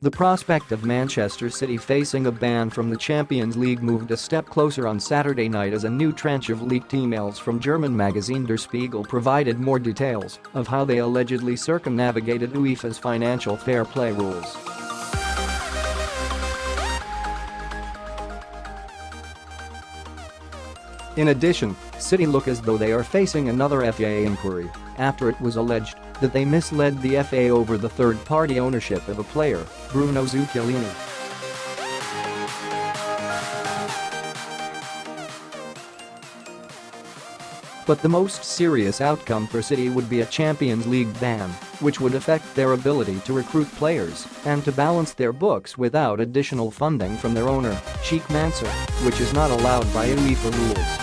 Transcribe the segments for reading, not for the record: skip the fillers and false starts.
The prospect of Manchester City facing a ban from the Champions League moved a step closer on Saturday night as a new tranche of leaked emails from German magazine Der Spiegel provided more details of how they allegedly circumnavigated UEFA's financial fair play rules. In addition, City look as though they are facing another FA inquiry after it was alleged that they misled the FA over the third-party ownership of a player, Bruno Zuccolini. But the most serious outcome for City would be a Champions League ban, which would affect their ability to recruit players and to balance their books without additional funding from their owner, Sheikh Mansour, which is not allowed by UEFA rules.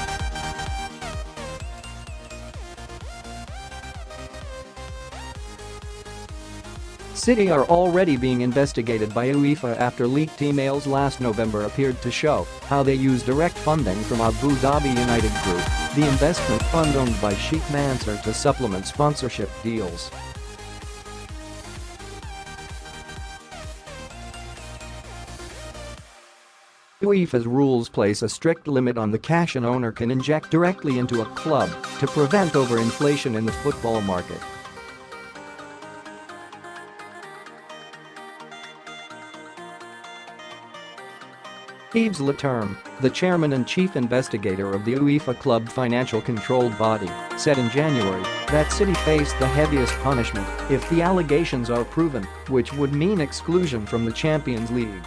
City are already being investigated by UEFA after leaked emails last November appeared to show how they use direct funding from Abu Dhabi United Group, the investment fund owned by Sheikh Mansour, to supplement sponsorship deals. UEFA's rules place a strict limit on the cash an owner can inject directly into a club to prevent overinflation in the football market. Yves Leterme, the chairman and chief investigator of the UEFA club financial control body, said in January that City faced the heaviest punishment if the allegations are proven, which would mean exclusion from the Champions League.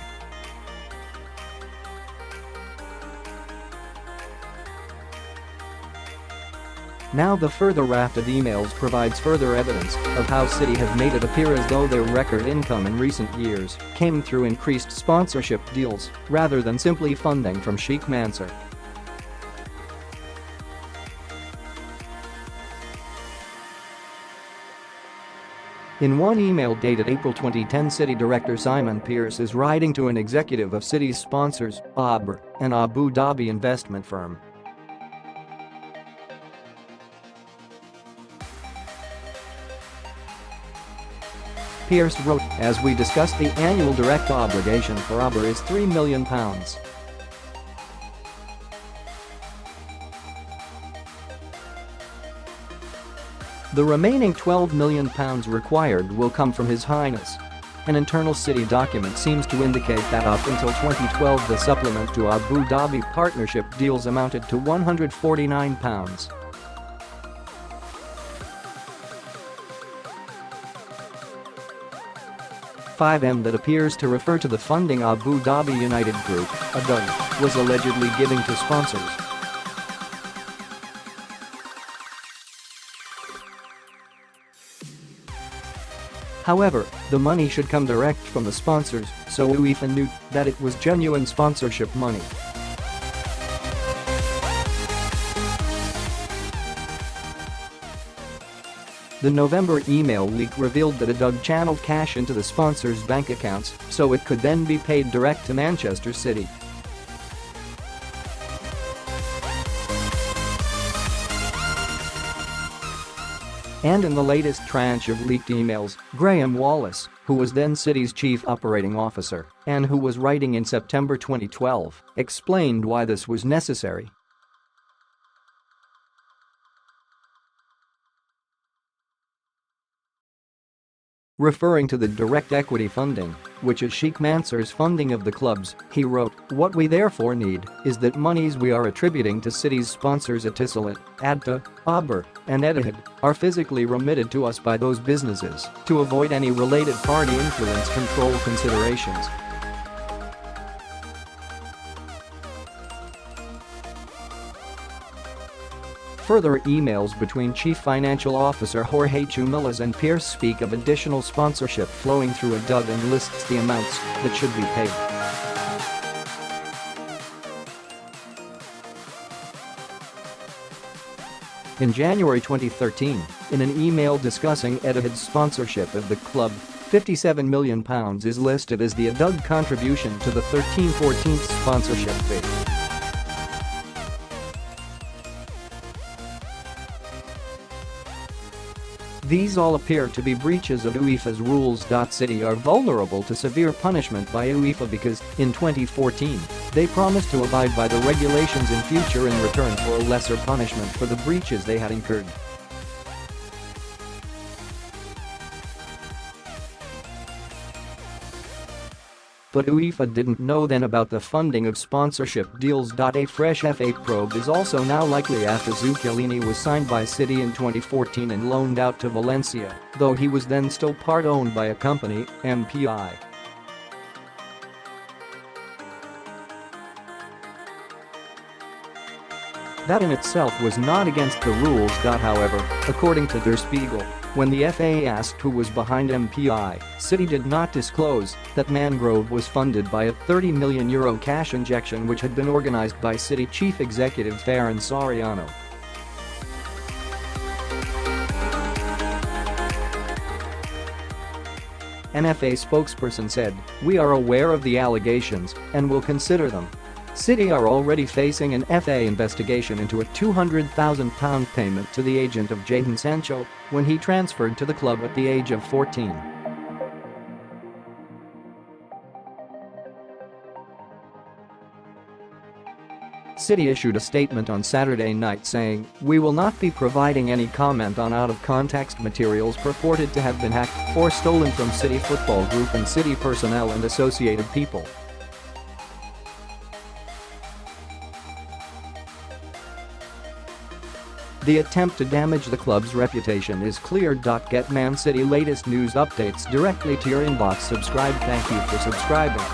Now the further raft of emails provides further evidence of how City have made it appear as though their record income in recent years came through increased sponsorship deals rather than simply funding from Sheikh Mansour. In one email dated April 2010, City director Simon Pearce is writing to an executive of City's sponsors, ABR, an Abu Dhabi investment firm. Pearce wrote, "As we discussed, the annual direct obligation for ABR is £3 million. The remaining £12 million required will come from His Highness." An internal City document seems to indicate that up until 2012 the supplement to Abu Dhabi partnership deals amounted to £149. $5 that appears to refer to the funding Abu Dhabi United Group, ADUG, was allegedly giving to sponsors. However, the money should come direct from the sponsors, so UEFA knew that it was genuine sponsorship money. The November email leak revealed that ADUG channeled cash into the sponsors' bank accounts so it could then be paid direct to Manchester City. And in the latest tranche of leaked emails, Graham Wallace, who was then City's chief operating officer and who was writing in September 2012, explained why this was necessary. Referring to the direct equity funding, which is Sheikh Mansour's funding of the clubs, he wrote, "What we therefore need is that monies we are attributing to City's sponsors Etisalat, ADTA, ABR, and Etihad are physically remitted to us by those businesses to avoid any related party influence control considerations." Further emails between Chief Financial Officer Jorge Chumillas and Pearce speak of additional sponsorship flowing through ADUG and lists the amounts that should be paid. In January 2013, in an email discussing Etihad's sponsorship of the club, £57 million is listed as the ADUG contribution to the 13/14 sponsorship fee. These all appear to be breaches of UEFA's rules. City are vulnerable to severe punishment by UEFA because, in 2014, they promised to abide by the regulations in future in return for a lesser punishment for the breaches they had incurred. But UEFA didn't know then about the funding of sponsorship deals. A fresh F8 probe is also now likely after Zuccolini was signed by City in 2014 and loaned out to Valencia, though he was then still part owned by a company, MPI. That in itself was not against the rules. However, according to Der Spiegel, when the FA asked who was behind MPI, City did not disclose that Mangrove was funded by a €30 million cash injection which had been organized by City chief executive Ferran Soriano. An FA spokesperson said, "We are aware of the allegations and will consider them." City are already facing an FA investigation into a £200,000 payment to the agent of Jadon Sancho when he transferred to the club at the age of 14. City issued a statement on Saturday night saying, "We will not be providing any comment on out-of-context materials purported to have been hacked or stolen from City Football Group and City personnel and associated people." The attempt to damage the club's reputation is clear. Get Man City latest news updates directly to your inbox. Subscribe. Thank you for subscribing.